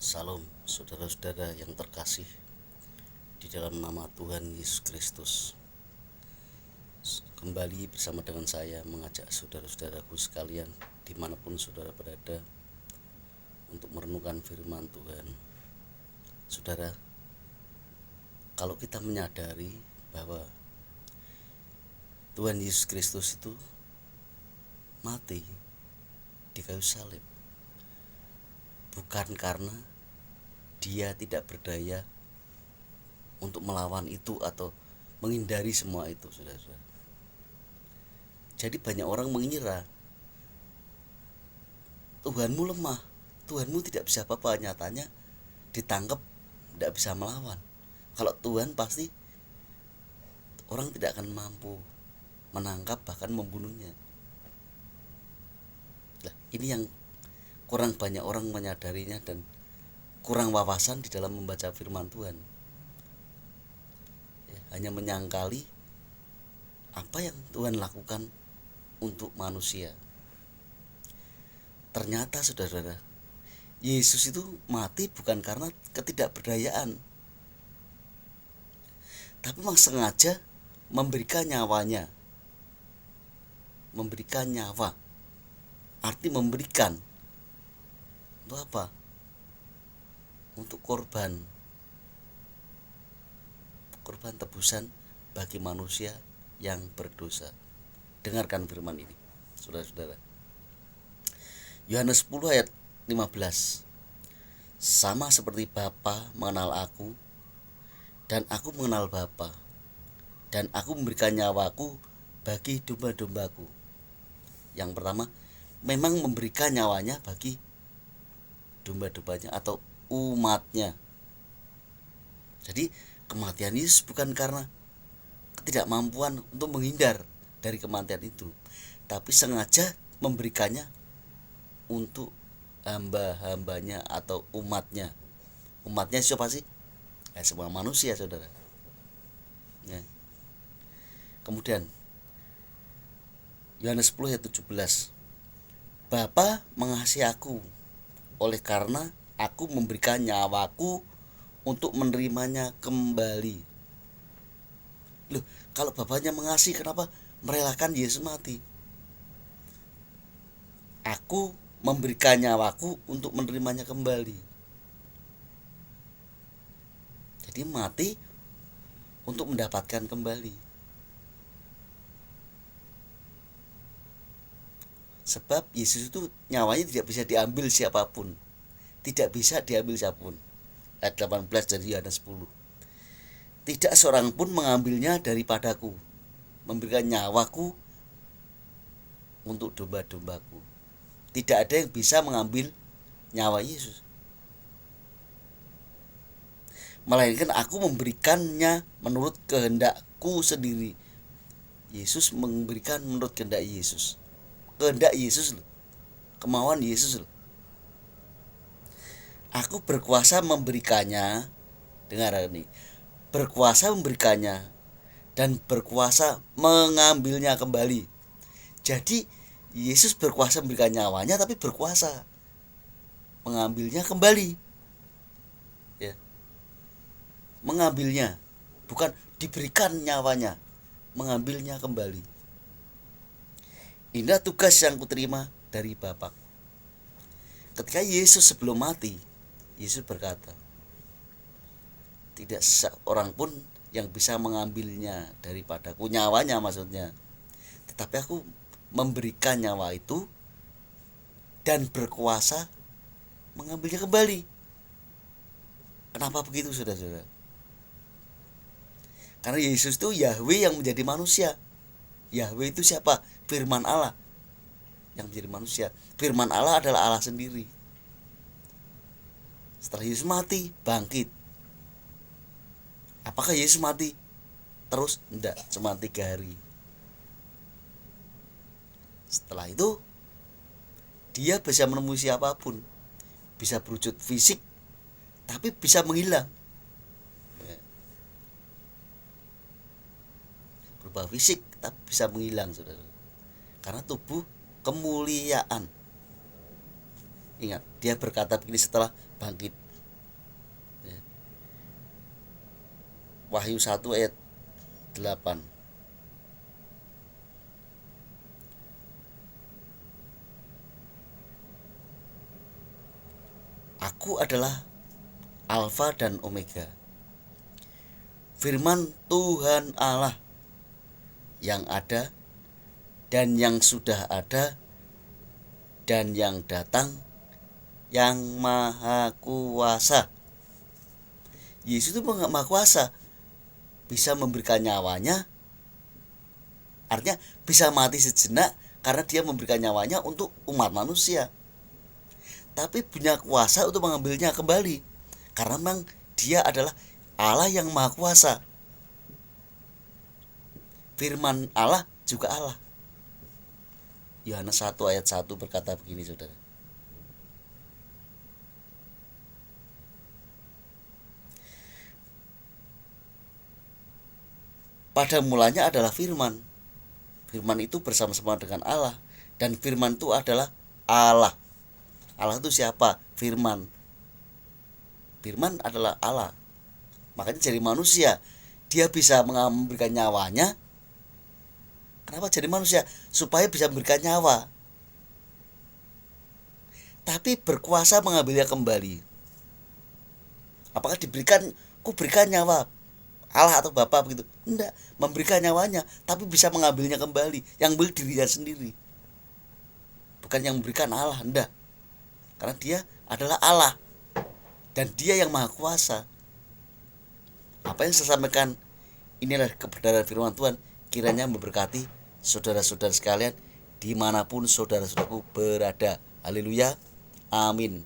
Salam saudara-saudara yang terkasih di dalam nama Tuhan Yesus Kristus. Kembali bersama dengan saya mengajak saudara-saudaraku sekalian dimanapun saudara berada untuk merenungkan firman Tuhan. Saudara, kalau kita menyadari bahwa Tuhan Yesus Kristus itu mati di kayu salib bukan karena dia tidak berdaya untuk melawan itu atau menghindari semua itu, saudara-saudara. Jadi banyak orang mengira Tuhanmu lemah, Tuhanmu tidak bisa apa-apa. Nyatanya ditangkap tidak bisa melawan. Kalau Tuhan pasti orang tidak akan mampu menangkap bahkan membunuhnya. Nah, ini yang kurang banyak orang menyadarinya dan kurang wawasan di dalam membaca firman Tuhan. Hanya menyangkali apa yang Tuhan lakukan untuk manusia. Ternyata saudara-saudara, Yesus itu mati bukan karena ketidakberdayaan, tapi memang sengaja memberikan nyawanya. Memberikan nyawa, arti memberikan untuk apa? Untuk korban tebusan bagi manusia yang berdosa. Dengarkan firman ini, saudara-saudara. Yohanes 10 ayat 15. Sama seperti Bapa mengenal aku dan aku mengenal Bapa, dan aku memberikan nyawaku bagi domba-dombaku. Yang pertama, memang memberikan nyawanya bagi domba-dombanya atau umatnya. Jadi kematian Yesus bukan karena ketidakmampuan untuk menghindar dari kematian itu, tapi sengaja memberikannya untuk hamba-hambanya atau umatnya. Umatnya siapa sih? Semua manusia, saudara. Ya. Kemudian Yohanes 10 ayat 17. Bapa mengasihi aku oleh karena aku memberikan nyawaku untuk menerimanya kembali. Loh, kalau Bapaknya mengasihi, kenapa merelakan Yesus mati? Aku memberikan nyawaku untuk menerimanya kembali. Jadi mati untuk mendapatkan kembali. Sebab Yesus itu nyawanya tidak bisa diambil siapapun. Tidak bisa diambil siapapun. Ayat 18 dari Yohanes 10. Tidak seorang pun mengambilnya daripadaku, memberikan nyawaku untuk domba-dombaku. Tidak ada yang bisa mengambil nyawa Yesus, melainkan aku memberikannya menurut kehendakku sendiri. Yesus memberikan menurut kehendak Yesus. Kehendak Yesus loh. Kemauan Yesus loh. Aku berkuasa memberikannya. Dengar ini. Berkuasa memberikannya dan berkuasa mengambilnya kembali. Jadi Yesus berkuasa memberikan nyawanya, tapi berkuasa mengambilnya kembali. Ya. Mengambilnya, bukan diberikan nyawanya, mengambilnya kembali. Inilah tugas yang kuterima dari Bapa. Ketika Yesus sebelum mati, Yesus berkata, tidak seorang pun yang bisa mengambilnya daripadaku, nyawanya maksudnya, tetapi aku memberikan nyawa itu dan berkuasa mengambilnya kembali. Kenapa begitu, saudara-saudara? Karena Yesus itu Yahweh yang menjadi manusia. Yahweh itu siapa? Firman Allah yang menjadi manusia. Firman Allah adalah Allah sendiri. Setelah Yesus mati, bangkit. Apakah Yesus mati terus? Tidak, cuma 3 hari. Setelah itu dia bisa menemui siapapun, bisa berwujud fisik, tapi bisa menghilang. Berupa fisik, tapi bisa menghilang, saudara. Karena tubuh kemuliaan. Ingat, dia berkata begini setelah bangkit. Wahyu 1 ayat 8. Aku adalah Alfa dan Omega, firman Tuhan Allah yang ada dan yang sudah ada dan yang datang, yang maha kuasa. Yesus itu maha kuasa, bisa memberikan nyawanya, artinya bisa mati sejenak karena dia memberikan nyawanya untuk umat manusia. Tapi punya kuasa untuk mengambilnya kembali, karena memang dia adalah Allah yang maha kuasa. Firman Allah juga Allah. Yohanes 1 ayat 1 berkata begini, saudara. Pada mulanya adalah firman. Firman itu bersama-sama dengan Allah, dan firman itu adalah Allah. Allah itu siapa? Firman. Firman adalah Allah. Makanya jadi manusia, dia bisa memberikan nyawanya. Kenapa jadi manusia? Supaya bisa memberikan nyawa. Tapi berkuasa mengambilnya kembali. Apakah diberikan, ku berikan nyawa Allah atau Bapa begitu? Enggak, memberikan nyawanya, tapi bisa mengambilnya kembali. Yang beli dirinya sendiri, bukan yang memberikan Allah, enggak. Karena dia adalah Allah, dan dia yang maha kuasa. Apa yang saya sampaikan inilah kebenaran firman Tuhan. Kiranya memberkati saudara-saudara sekalian dimanapun saudara-saudaraku berada. Haleluya, amin.